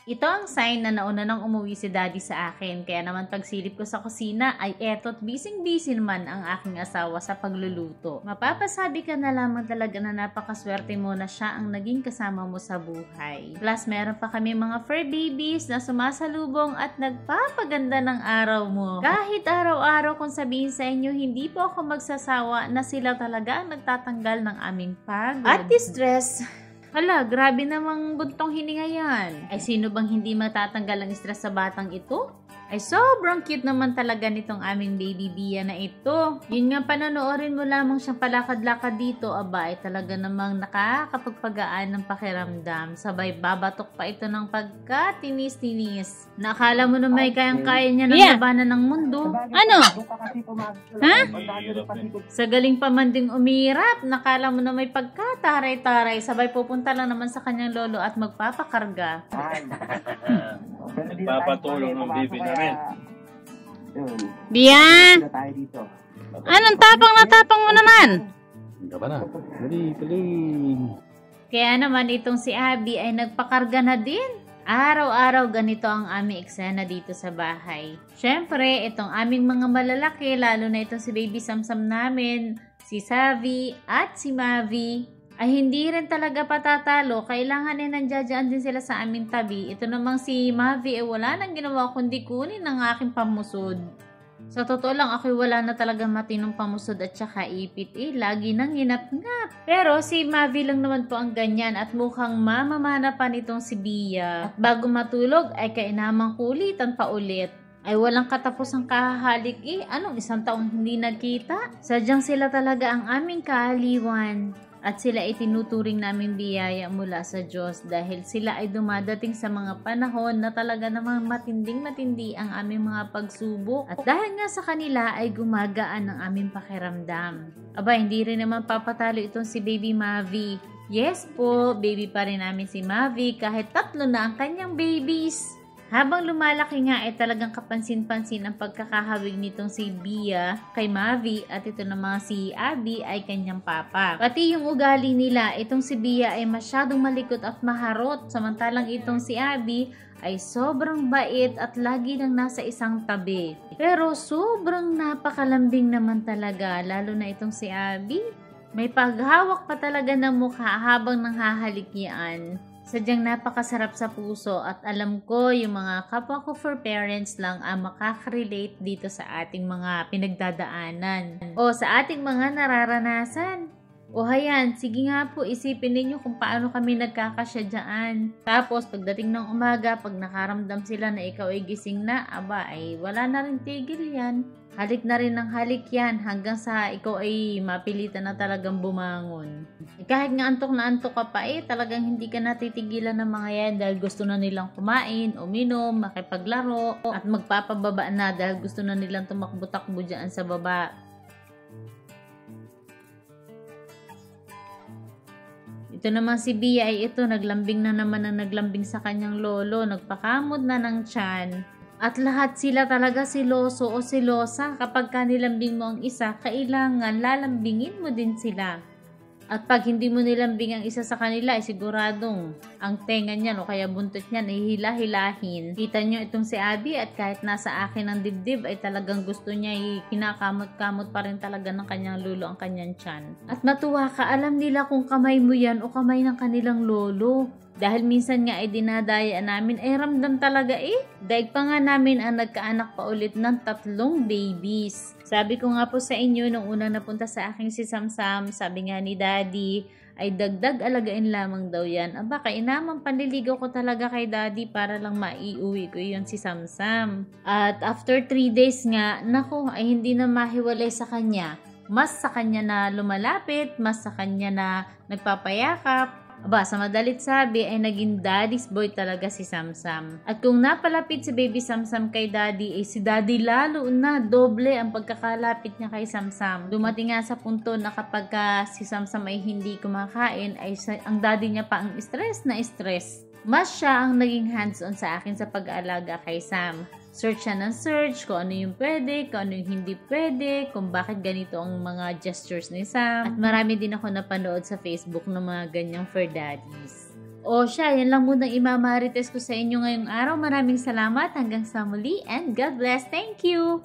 Ito ang sign na nauna nang umuwi si daddy sa akin. Kaya naman pagsilip ko sa kusina ay eto't busy naman ang aking asawa sa pagluluto. Mapapasabi ka na lamang talaga na napakaswerte mo na siya ang naging kasama mo sa buhay. Plus meron pa kami mga fur babies na sumasalubong at nagpapaganda ng araw mo. Kahit araw-araw kung sabihin sa inyo, hindi po ako magsasawa na sila talaga ang nagtatanggal ng aming pagod at distress. Hala, grabe namang buntong hininga yan. Ay sino bang hindi matatanggal ang stress sa batang ito? Ay sobrang cute naman talaga nitong aming baby Bia na ito. Yun nga, panonoorin mo lamang siyang palakad-lakad dito, aba ay talaga namang nakakapagpagaan ng pakiramdam. Sabay babatok pa ito ng pagkatinis-tinis. Nakala mo na may kayang-kaya niya ng labanan ng mundo. Ano? Ha? Sa galing pa man ding umirap, nakala mo na may pagkataray-taray. Sabay pupunta lang naman sa kanyang lolo at magpapakarga. Nagpapatulong ng baby namin. Bia! Anong tapang na tapang mo naman? Hindi ba na? Dali. Kaya naman itong si Abby ay nagpakarga na din. Araw-araw ganito ang aming eksena dito sa bahay. Siyempre, itong aming mga malalaki, lalo na itong si baby Samsam namin, si Savi at si Mavi, ay hindi rin talaga patatalo. Kailangan ay nandiyan din sila sa aming tabi. Ito namang si Mavi ay wala nang ginawa kundi kunin ang aking pamusod. Sa totoo lang, ako'y wala na talaga matinong pamusod at saka ipit. Lagi nang hinap-ngap. Pero si Mavi lang naman po ang ganyan at mukhang mamamana pa nitong si Bia. At bago matulog ay kainamang kulitan pa ulit. Ay walang katapusang kahahalik Anong isang taong hindi nagkita? Sadyang sila talaga ang aming kaaliwan. At sila ay tinuturing naming biyaya mula sa Diyos dahil sila ay dumadating sa mga panahon na talaga namang matinding-matindi ang aming mga pagsubok. At dahil nga sa kanila ay gumagaan ang aming pakiramdam. Aba, hindi rin naman papatalo itong si Baby Mavi. Yes po, baby pa rin namin si Mavi kahit 3 na ang kanyang babies. Habang lumalaki nga ay talagang kapansin-pansin ang pagkakahawig nitong si Bia kay Mavi at ito naman si Abby ay kanyang papa. Pati yung ugali nila, itong si Bia ay masyadong malikot at maharot samantalang itong si Abby ay sobrang bait at lagi nang nasa isang tabi. Pero sobrang napakalambing naman talaga, lalo na itong si Abby. May paghawak pa talaga ng mukha habang nanghahalikian. Sadyang napakasarap sa puso at alam ko yung mga kapwa ko for parents lang ang makaka-relate dito sa ating mga pinagdadaanan o sa ating mga nararanasan. O hayan, sige nga po, isipin ninyo kung paano kami nagkakasya dyan. Tapos pagdating ng umaga, pag nakaramdam sila na ikaw ay gising na, aba ay wala na rin tigil yan. Halik na rin ng halik yan hanggang sa ikaw ay mapilitan na talagang bumangon. Kahit nga antok na antok ka pa talagang hindi ka natitigilan ng mga yan dahil gusto na nilang kumain, uminom, makipaglaro at magpapababa na dahil gusto na nilang tumakbo-takbo dyan sa baba. Ito naman si Bia ay naglambing na naman ang naglambing sa kanyang lolo, nagpakamod na ng tiyan. At lahat sila talaga siloso o silosa. Kapag kanilambing mo ang isa, kailangan lalambingin mo din sila. At pag hindi mo nilambing ang isa sa kanila, ay siguradong ang tenga niyan o kaya buntot niyan ay hila-hilahin. Kita nyo itong si Abby at kahit nasa akin ang dibdib ay talagang gusto niya ay kinakamot-kamot pa rin talaga ng kanyang lolo ang kanyang tiyan. At matuwa ka, alam nila kung kamay mo yan o kamay ng kanilang lolo. Dahil minsan nga ay dinadaya namin, ay ramdam talaga Daig pa nga namin ang nagkaanak pa ulit ng 3 babies. Sabi ko nga po sa inyo, nung unang napunta sa akin si Samsam, sabi nga ni Daddy, ay dagdag alagain lamang daw yan. Aba, kainamang panliligaw ko talaga kay Daddy para lang maiuwi ko yun si Samsam. At after 3 days nga, naku, ay hindi na mahiwalay sa kanya. Mas sa kanya na lumalapit, mas sa kanya na nagpapayakap. Aba, sa madalit sabi ay naging daddy's boy talaga si Samsam. At kung napalapit si baby Samsam kay Daddy, si Daddy lalo na doble ang pagkakalapit niya kay Samsam. Dumating nga sa punto na kapag si Samsam ay hindi kumakain, ay ang daddy niya pa ang stress na stress. Mas siya ang naging hands-on sa akin sa pag-aalaga kay Sam. Search siya ng search kung ano yung pwede, kung ano yung hindi pwede, kung bakit ganito ang mga gestures ni Sam. At marami din ako napanood sa Facebook ng mga ganyang fur daddies. O siya, yan lang muna imamarites ko sa inyo ngayong araw. Maraming salamat. Hanggang sa muli and God bless. Thank you!